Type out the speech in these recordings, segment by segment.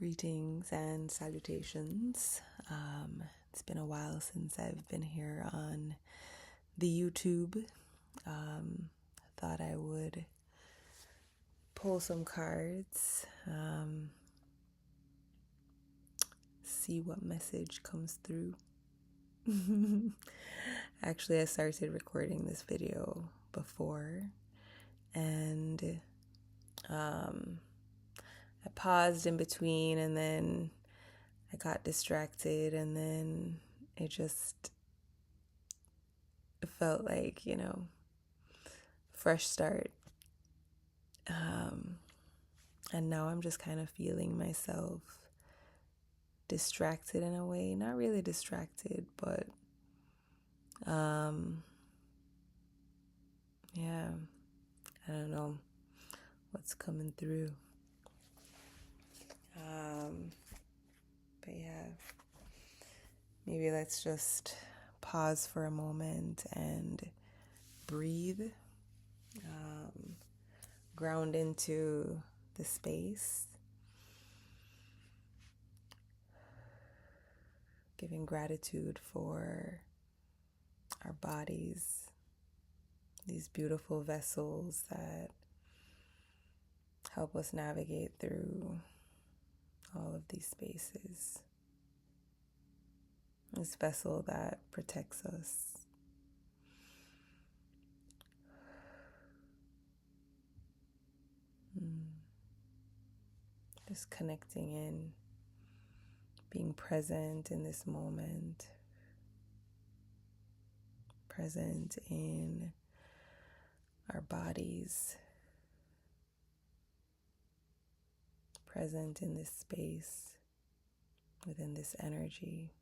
Greetings and salutations. It's been a while since I've been here on the YouTube. Thought I would pull some cards, see what message comes through. Actually, I started recording this video before, and I paused in between, and then I got distracted, and then it just felt like, fresh start. And now I'm just kind of feeling myself distracted in a way. Not really distracted, but yeah, I don't know what's coming through. But yeah, maybe let's just pause for a moment and breathe, ground into the space, giving gratitude for our bodies, these beautiful vessels that help us navigate through all of these spaces. This vessel that protects us. Just connecting in, being present in this moment, present in our bodies, present in this space, within this energy.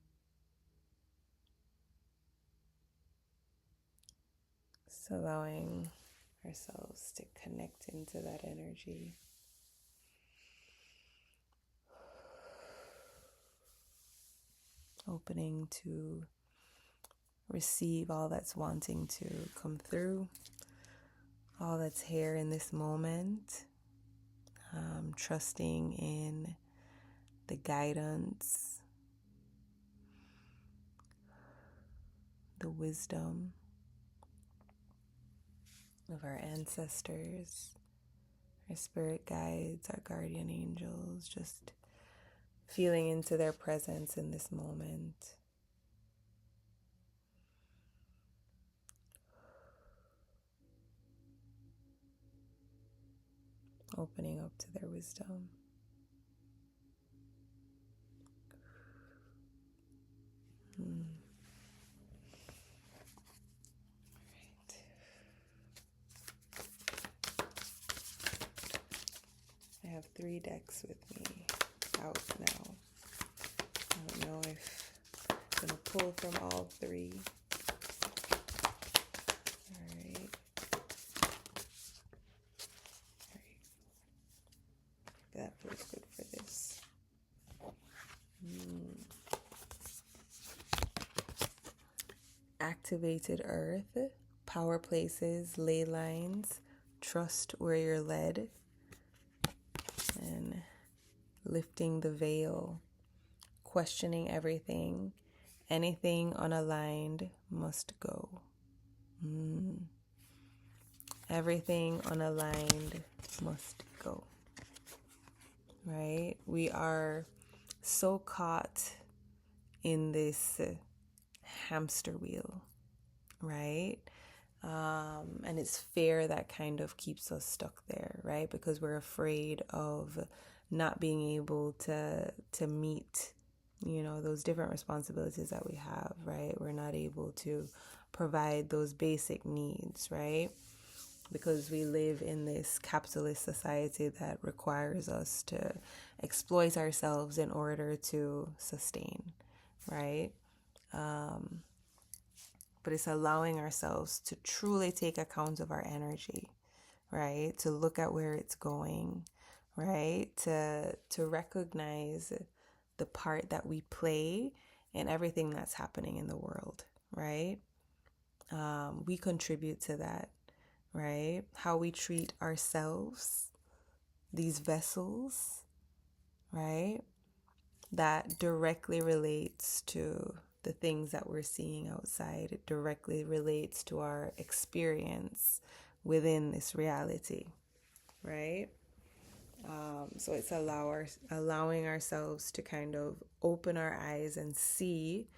Just allowing ourselves to connect into that energy. Opening to receive all that's wanting to come through, all that's here in this moment. Trusting in the guidance, the wisdom of our ancestors, our spirit guides, our guardian angels, just feeling into their presence in this moment. Opening up to their wisdom. I have 3 decks with me out now. I don't know if I'm going to pull from all 3. Alright. That feels good for this. Activated earth, power places, ley lines, trust where you're led, and lifting the veil, questioning everything. Anything unaligned must go. Everything unaligned must go. Right? We are so caught in this hamster wheel, right? And it's fear that kind of keeps us stuck there, right? Because we're afraid of not being able to meet, those different responsibilities that we have, right? We're not able to provide those basic needs, right? Because we live in this capitalist society that requires us to exploit ourselves in order to sustain, right? But it's allowing ourselves to truly take account of our energy, right? To look at where it's going, right? To recognize the part that we play in everything that's happening in the world, right? We contribute to that, right? How we treat ourselves, these vessels, right? that directly relates to the things that we're seeing outside. It directly relates to our experience within this reality, right? So it's allowing ourselves to kind of open our eyes and see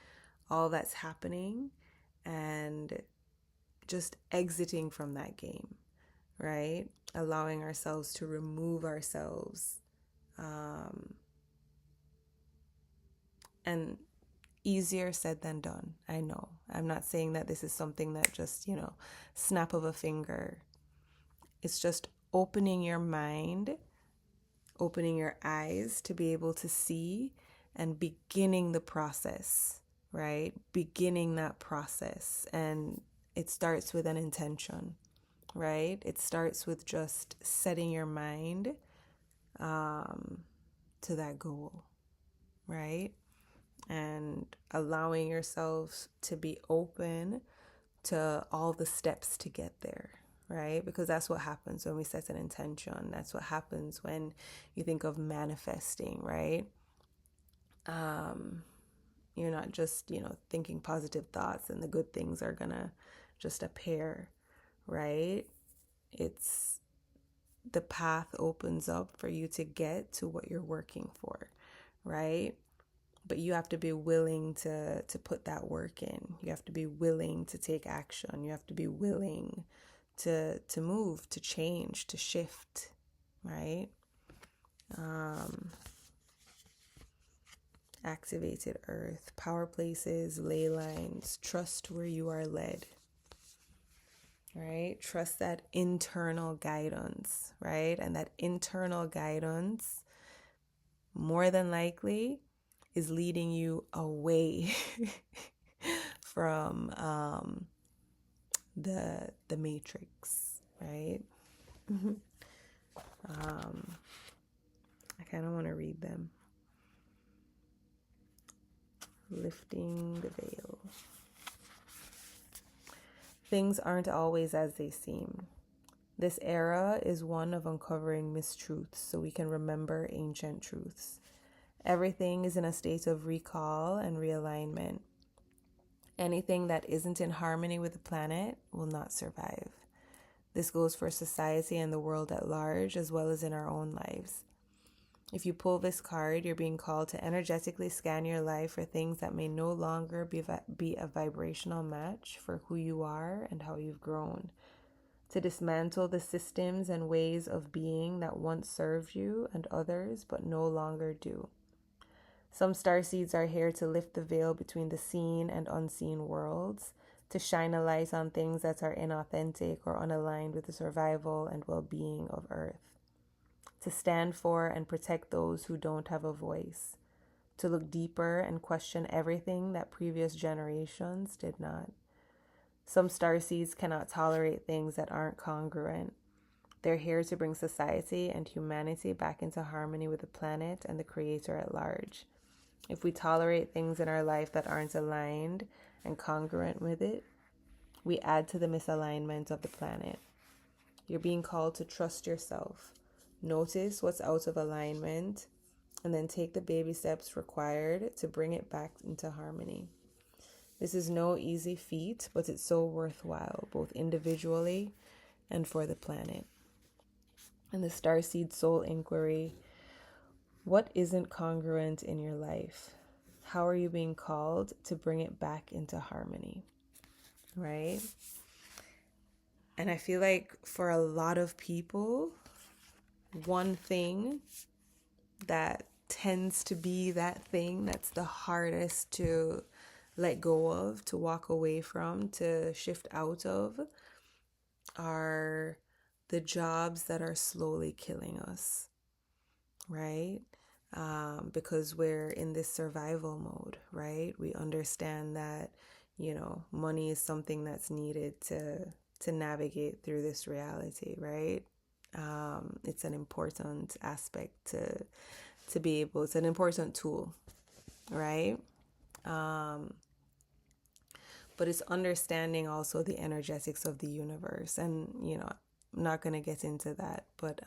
all that's happening and just exiting from that game, right? Allowing ourselves to remove ourselves. And easier said than done. I know. I'm not saying that this is something that just, snap of a finger. It's just opening your mind, opening your eyes to be able to see and beginning the process, right? Beginning that process. And it starts with an intention, right? It starts with just setting your mind to that goal, right? And allowing yourselves to be open to all the steps to get there, right? Because that's what happens when we set an intention. That's what happens when you think of manifesting, right? You're not just, thinking positive thoughts and the good things are gonna just appear, right? It's the path opens up for you to get to what you're working for, right? But you have to be willing to put that work in. You have to be willing to take action. You have to be willing to move, to change, to shift, right? Activated earth, power places, ley lines, trust where you are led, right? Trust that internal guidance, right? And that internal guidance, more than likely, is leading you away from the matrix, right? I kind of want to read them. Lifting the veil. Things aren't always as they seem. This era is one of uncovering mistruths so we can remember ancient truths. Everything is in a state of recall and realignment. Anything that isn't in harmony with the planet will not survive. This goes for society and the world at large, as well as in our own lives. If you pull this card, you're being called to energetically scan your life for things that may no longer be a vibrational match for who you are and how you've grown. To dismantle the systems and ways of being that once served you and others but no longer do. Some starseeds are here to lift the veil between the seen and unseen worlds, to shine a light on things that are inauthentic or unaligned with the survival and well-being of Earth. To stand for and protect those who don't have a voice. To look deeper and question everything that previous generations did not. Some starseeds cannot tolerate things that aren't congruent. They're here to bring society and humanity back into harmony with the planet and the Creator at large. If we tolerate things in our life that aren't aligned and congruent with it, we add to the misalignment of the planet. You're being called to trust yourself. Notice what's out of alignment, and then take the baby steps required to bring it back into harmony. This is no easy feat, but it's so worthwhile, both individually and for the planet. And the Starseed Soul Inquiry: what isn't congruent in your life? How are you being called to bring it back into harmony? Right? And I feel like for a lot of people, one thing that tends to be that thing that's the hardest to let go of, to walk away from, to shift out of, are the jobs that are slowly killing us, right? Because we're in this survival mode, right? We understand that, money is something that's needed to navigate through this reality, right? It's an important aspect to be able, it's an important tool, right? But it's understanding also the energetics of the universe. And, I'm not going to get into that, but,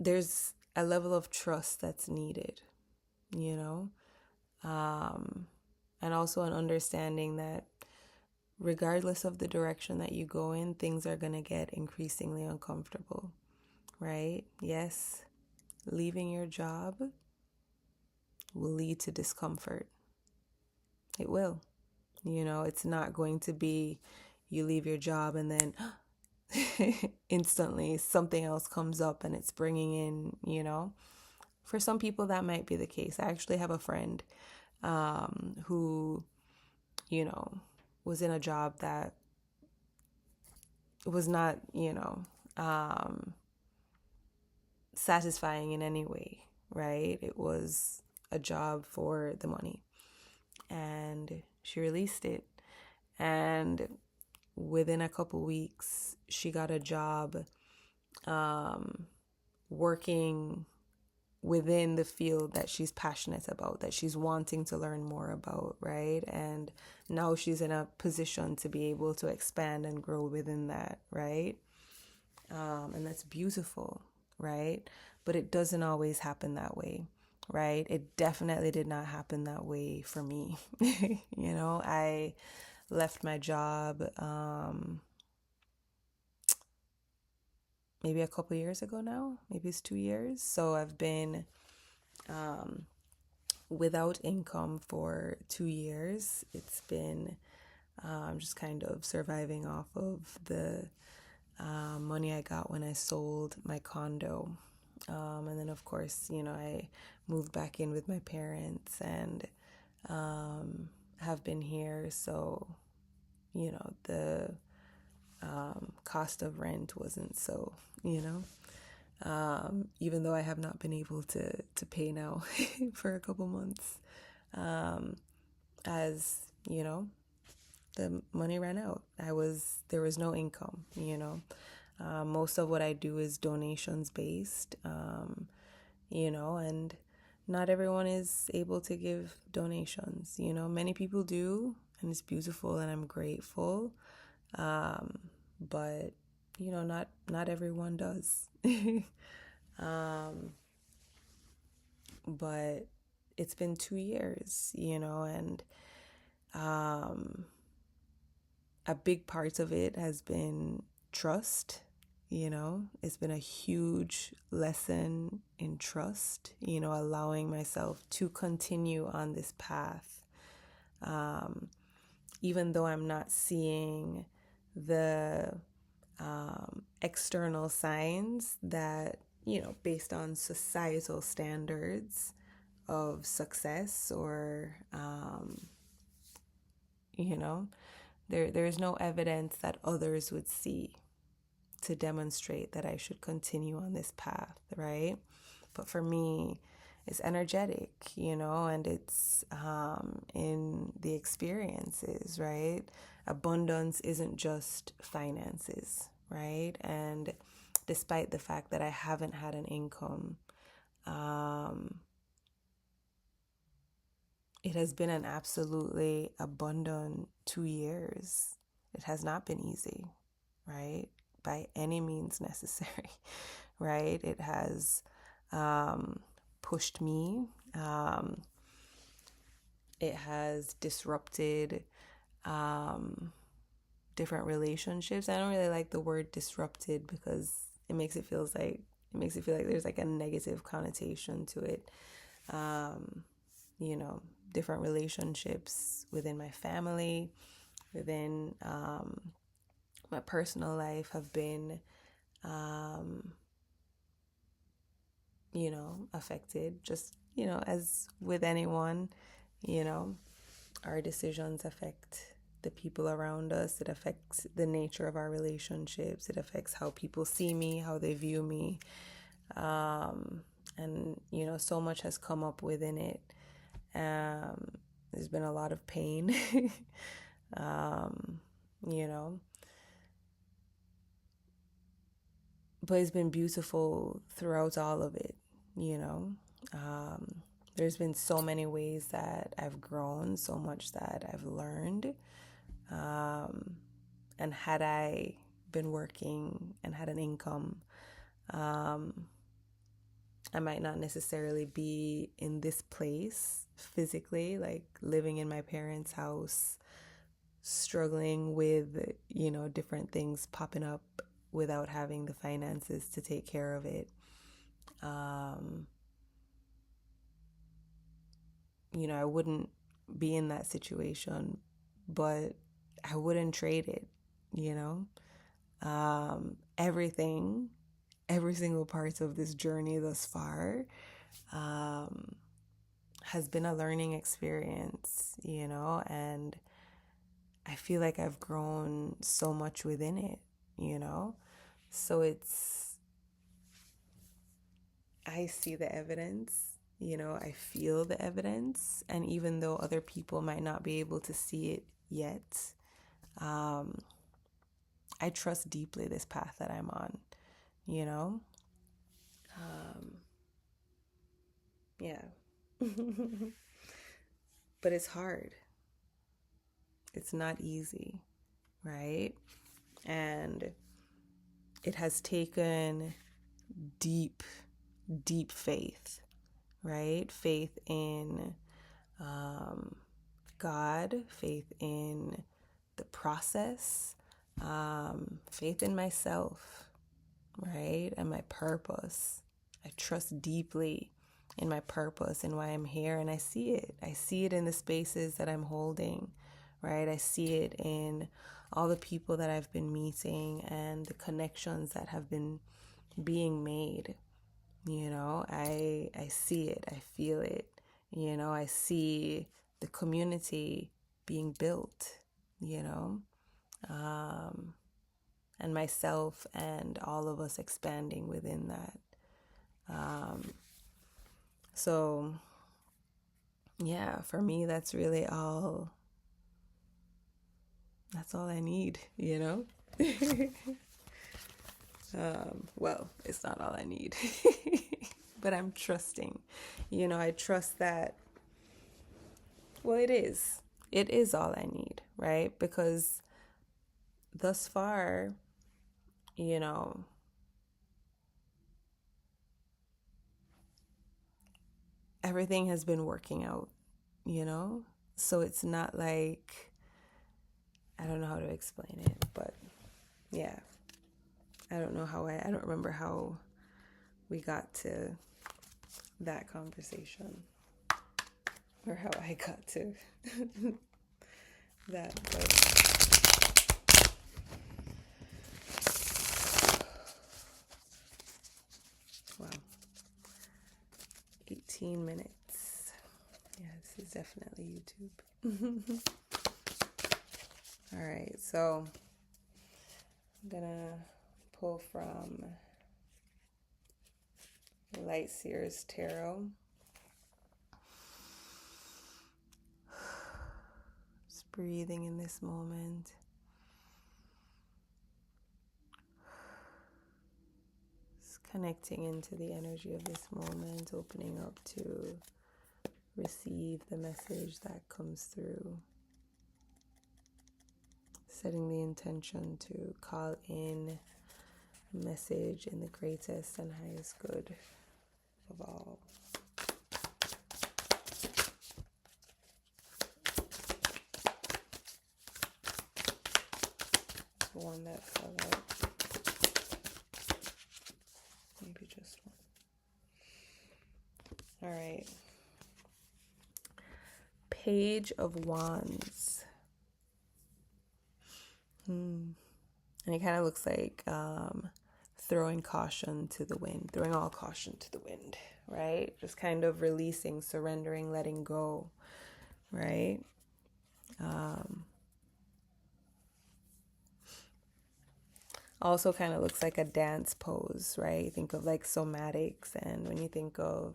there's a level of trust that's needed, you know, um, and also an understanding that regardless of the direction that you go in, things are going to get increasingly uncomfortable, right? Yes, leaving your job will lead to discomfort. It will. You know, it's not going to be you leave your job and then instantly something else comes up and it's bringing in, you know. For some people, that might be the case. I actually have a friend who, you know, was in a job that was not, satisfying in any way, right? It was a job for the money. And she released it. And within a couple weeks, she got a job working within the field that she's passionate about, that she's wanting to learn more about, right? And now she's in a position to be able to expand and grow within that, right? And that's beautiful, right? But it doesn't always happen that way, right? It definitely did not happen that way for me. I left my job maybe a couple years ago now. Maybe it's 2 years. So I've been without income for 2 years. It's been just kind of surviving off of the money I got when I sold my condo. And then, of course, I moved back in with my parents and have been here. So, the cost of rent wasn't so, even though I have not been able to pay now for a couple months, as, the money ran out. There was no income, most of what I do is donations based, and not everyone is able to give donations. Many people do, and it's beautiful, and I'm grateful. But not everyone does. But it's been 2 years, and a big part of it has been trust. It's been a huge lesson in trust, allowing myself to continue on this path. Even though I'm not seeing the external signs that, based on societal standards of success or, there's no evidence that others would see to demonstrate that I should continue on this path, right? But for me, it's energetic, and it's in the experiences, right? Abundance isn't just finances, right? And despite the fact that I haven't had an income, it has been an absolutely abundant 2 years. It has not been easy, right? By any means necessary, right? It has pushed me. It has disrupted different relationships. I don't really like the word disrupted because it makes it feel like there's like a negative connotation to it. Different relationships within my family, within my personal life have been affected. Just, as with anyone, our decisions affect the people around us. It affects the nature of our relationships. It affects how people see me, how they view me. And, so much has come up within it. There's been a lot of pain, but it's been beautiful throughout all of it, There's been so many ways that I've grown, so much that I've learned. And had I been working and had an income, I might not necessarily be in this place physically, like living in my parents' house, struggling with, different things popping up without having the finances to take care of it. I wouldn't be in that situation, but I wouldn't trade it, you know? Everything, every single part of this journey thus far, has been a learning experience, and I feel like I've grown so much within it, So I see the evidence, I feel the evidence. And even though other people might not be able to see it yet, I trust deeply this path that I'm on, you know? Yeah. But it's hard. It's not easy, right? And it has taken deep, deep faith, right? Faith in God, faith in the process, faith in myself, right? And my purpose. I trust deeply in my purpose and why I'm here, and I see it. I see it in the spaces that I'm holding, right? I see it in all the people that I've been meeting and the connections that have been being made. I see it. I feel it. I see the community being built, and myself and all of us expanding within that. So, yeah, for me, that's all I need, Well, it's not all I need, but I'm trusting, I trust that, well, it is all I need, right? Because thus far, everything has been working out, so it's not like, I don't know how to explain it, but yeah, I don't remember how we got to that conversation or how I got to that, but wow, 18 minutes. Yeah, this is definitely YouTube. All right, so I'm gonna pull from Light Seers Tarot. Just breathing in this moment. Just connecting into the energy of this moment, opening up to receive the message that comes through. Setting the intention to call in a message in the greatest and highest good of all. The one that fell out. Maybe just one. All right. Page of Wands. And it kind of looks like throwing caution to the wind, throwing all caution to the wind, right? Just kind of releasing, surrendering, letting go, right? Also kind of looks like a dance pose, right? Think of like somatics, and when you think of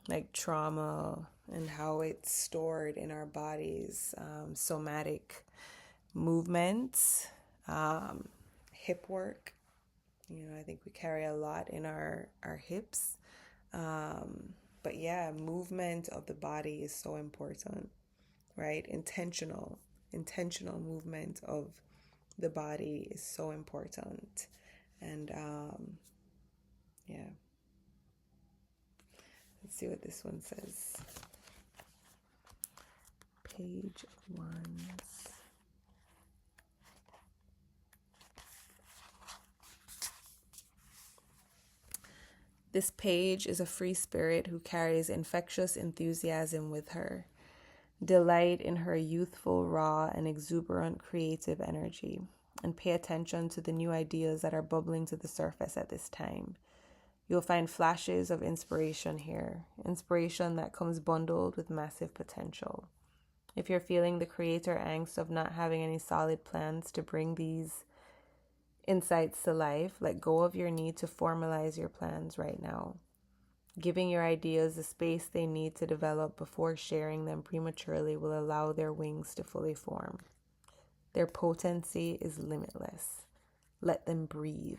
like trauma and how it's stored in our bodies, somatic movements, hip work. I think we carry a lot in our hips. But yeah, movement of the body is so important, right? Intentional movement of the body is so important. And yeah, Let's see what this one says. Page of Wands. This page is a free spirit who carries infectious enthusiasm with her. Delight in her youthful, raw, and exuberant creative energy, and pay attention to the new ideas that are bubbling to the surface at this time. You'll find flashes of inspiration here, inspiration that comes bundled with massive potential. If you're feeling the creator angst of not having any solid plans to bring these insights to life, let go of your need to formalize your plans right now. Giving your ideas the space they need to develop before sharing them prematurely will allow their wings to fully form. Their potency is limitless. Let them breathe.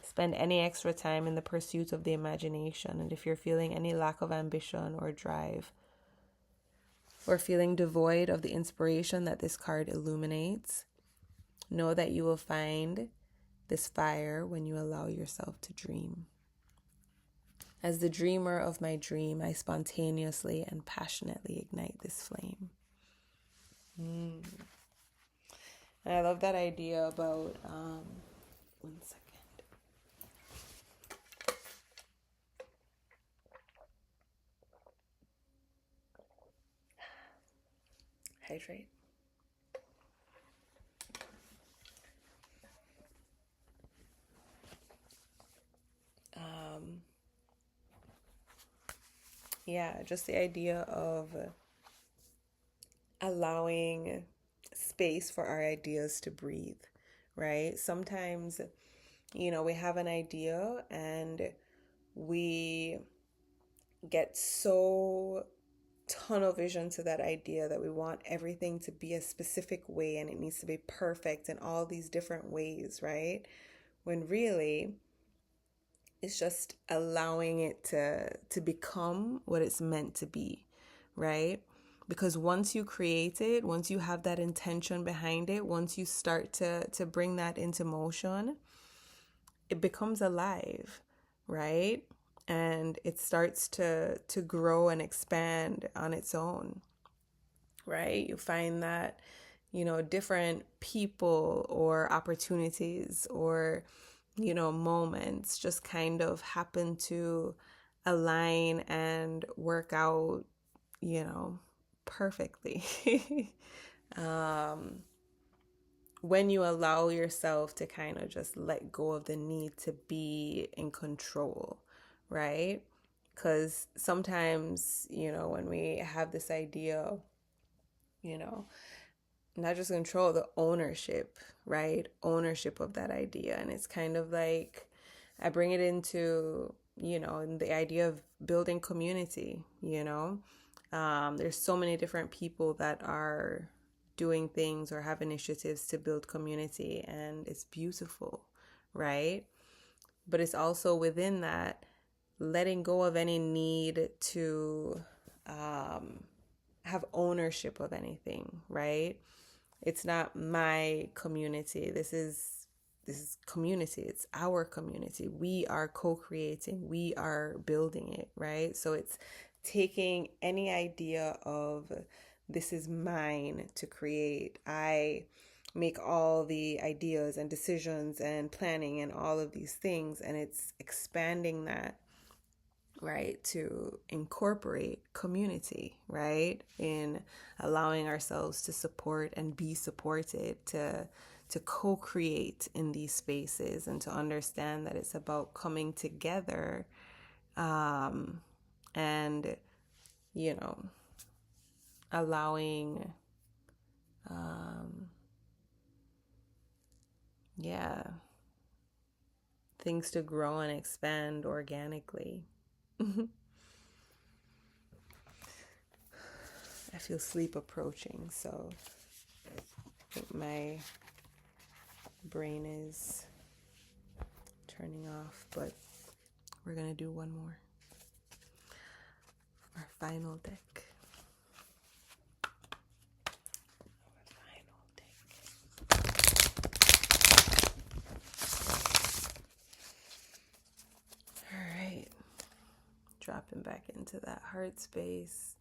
Spend any extra time in the pursuit of the imagination, and if you're feeling any lack of ambition or drive, or feeling devoid of the inspiration that this card illuminates, know that you will find this fire when you allow yourself to dream. As the dreamer of my dream, I spontaneously and passionately ignite this flame. And I love that idea about, 1 second. Hydrate. Yeah, just the idea of allowing space for our ideas to breathe, right? Sometimes, we have an idea and we get so tunnel vision to that idea that we want everything to be a specific way and it needs to be perfect in all these different ways, right? When really it's just allowing it to become what it's meant to be, right? Because once you create it, once you have that intention behind it, once you start to bring that into motion, it becomes alive, right? And it starts to grow and expand on its own, right? You find that, different people or opportunities or, moments just kind of happen to align and work out, perfectly. When you allow yourself to kind of just let go of the need to be in control, right? Because sometimes, when we have this idea, not just control, the ownership, right? Ownership of that idea. And it's kind of like, I bring it into, the idea of building community, there's so many different people that are doing things or have initiatives to build community, and it's beautiful, right? But it's also within that, letting go of any need to have ownership of anything, right? It's not my community. This is community. It's our community. We are co-creating. We are building it, right? So it's taking any idea of this is mine to create. I make all the ideas and decisions and planning and all of these things, and it's expanding that, right, to incorporate community, right, in allowing ourselves to support and be supported, to co-create in these spaces, and to understand that it's about coming together, and allowing things to grow and expand organically. I feel sleep approaching, so I think my brain is turning off, but we're going to do one more. Our final deck. Dropping back into that heart space.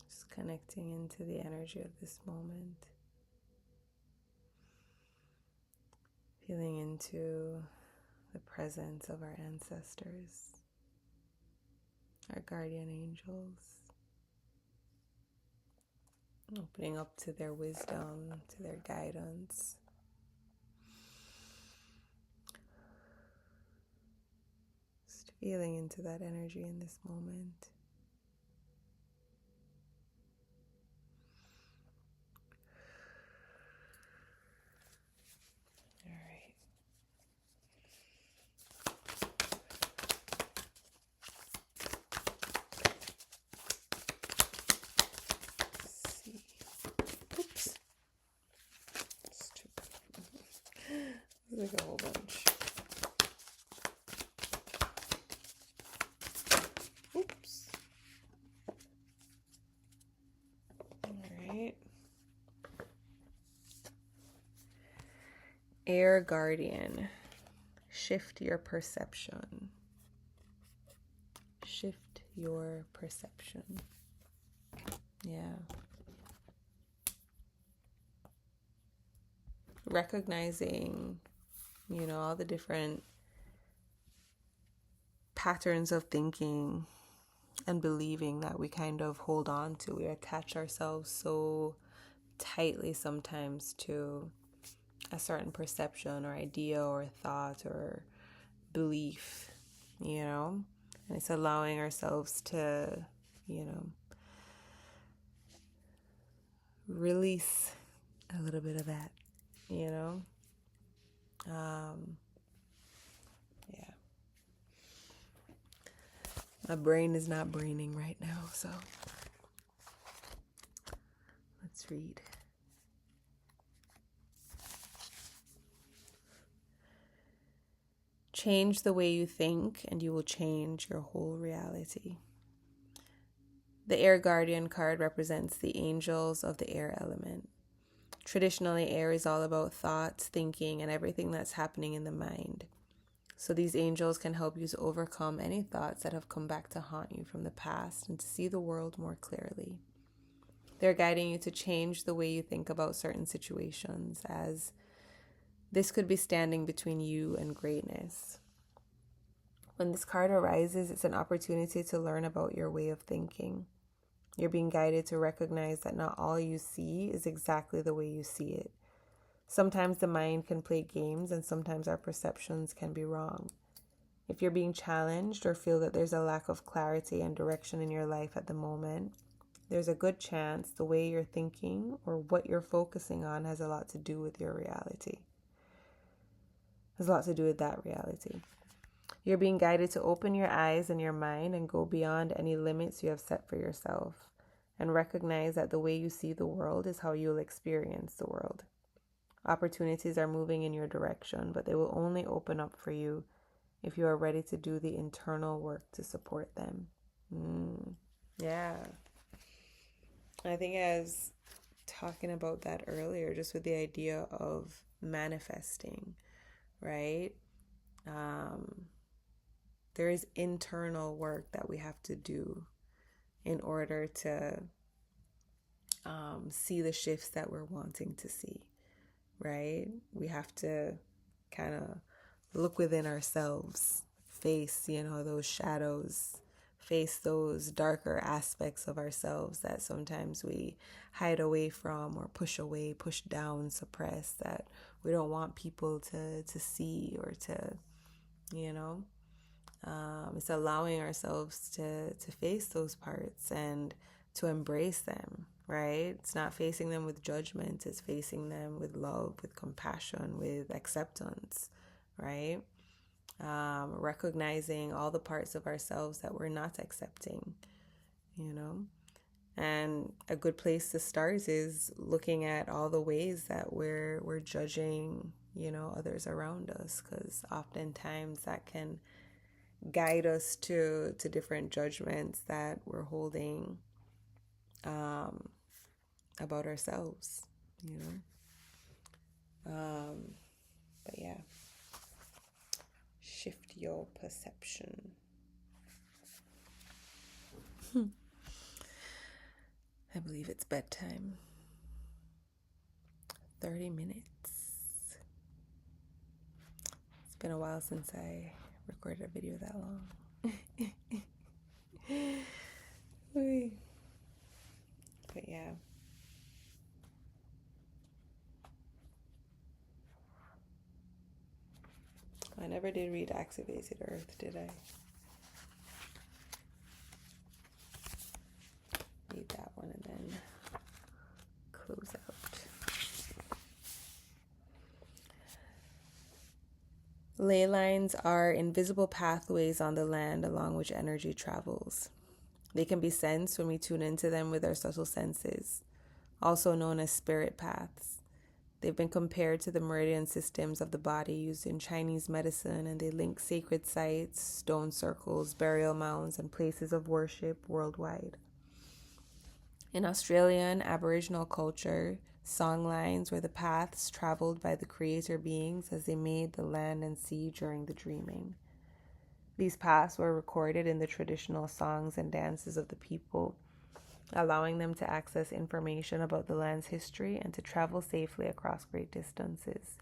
Just connecting into the energy of this moment. Feeling into the presence of our ancestors, our guardian angels. Opening up to their wisdom, to their guidance. Just feeling into that energy in this moment. All right. Let's see. Oops. It's too There's like a whole bunch. Oops. All right. Air Guardian. Shift your perception. Shift your perception. Yeah. Recognizing, all the different patterns of thinking and believing that we kind of hold on to. We attach ourselves so tightly sometimes to a certain perception or idea or thought or belief, and it's allowing ourselves to, release a little bit of that, yeah. My brain is not braining right now, so let's read. Change the way you think, and you will change your whole reality. The Air Guardian card represents the angels of the air element. Traditionally, air is all about thoughts, thinking, and everything that's happening in the mind. So these angels can help you to overcome any thoughts that have come back to haunt you from the past and to see the world more clearly. They're guiding you to change the way you think about certain situations, as this could be standing between you and greatness. When this card arises, it's an opportunity to learn about your way of thinking. You're being guided to recognize that not all you see is exactly the way you see it. Sometimes the mind can play games, and sometimes our perceptions can be wrong. If you're being challenged or feel that there's a lack of clarity and direction in your life at the moment, there's a good chance the way you're thinking or what you're focusing on has a lot to do with your reality. Has a lot to do with that reality. You're being guided to open your eyes and your mind and go beyond any limits you have set for yourself, and recognize that the way you see the world is how you'll experience the world. Opportunities are moving in your direction, but they will only open up for you if you are ready to do the internal work to support them. Yeah. I think I was talking about that earlier, just with the idea of manifesting, right? There is internal work that we have to do in order to see the shifts that we're wanting to see, right? We have to kind of look within ourselves, face, those shadows, face those darker aspects of ourselves that sometimes we hide away from or push away, push down, suppress, that we don't want people to see or to, it's allowing ourselves to face those parts and to embrace them, right? It's not facing them with judgment. It's facing them with love, with compassion, with acceptance, right? Recognizing all the parts of ourselves that we're not accepting, And a good place to start is looking at all the ways that we're judging, others around us, because oftentimes that can guide us to different judgments that we're holding about ourselves, But yeah, shift your perception. I believe it's bedtime. 30 minutes. It's been a while since I recorded a video that long. But yeah. I never did read Activated Earth, did I? Read that one and then close out. Ley lines are invisible pathways on the land along which energy travels. They can be sensed when we tune into them with our subtle senses, also known as spirit paths. They've been compared to the meridian systems of the body used in Chinese medicine, and they link sacred sites, stone circles, burial mounds, and places of worship worldwide. In Australian Aboriginal culture, song lines were the paths traveled by the creator beings as they made the land and sea during the dreaming. These paths were recorded in the traditional songs and dances of the people, allowing them to access information about the land's history and to travel safely across great distances.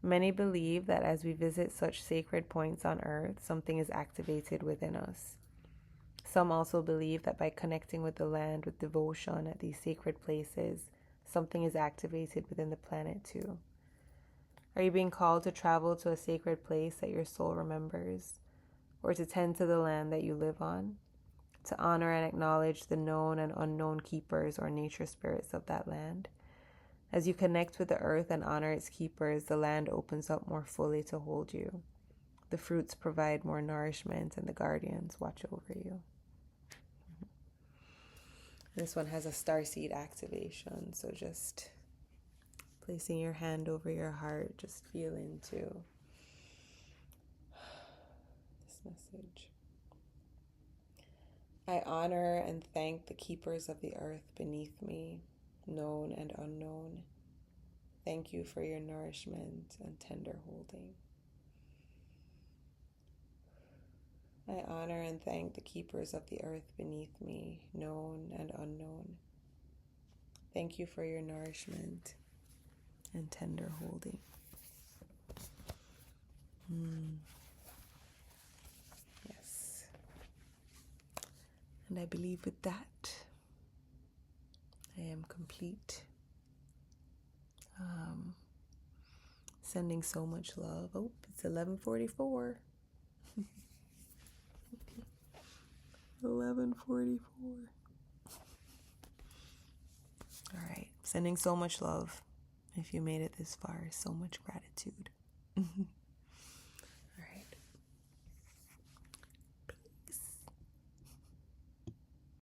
Many believe that as we visit such sacred points on earth, something is activated within us. Some also believe that by connecting with the land with devotion at these sacred places, something is activated within the planet too. Are you being called to travel to a sacred place that your soul remembers, or to tend to the land that you live on? To honor and acknowledge the known and unknown keepers or nature spirits of that land? As you connect with the earth and honor its keepers, the land opens up more fully to hold you. The fruits provide more nourishment, and the guardians watch over you. This one has a starseed activation, so just placing your hand over your heart, just feel into this message. I honor and thank the keepers of the earth beneath me, known and unknown. Thank you for your nourishment and tender holding. I honor and thank the keepers of the earth beneath me, known and unknown. Thank you for your nourishment and tender holding. Yes. And I believe with that, I am complete. Sending so much love. Oh, it's 11:44. 11:44. All right. Sending so much love. If you made it this far, so much gratitude.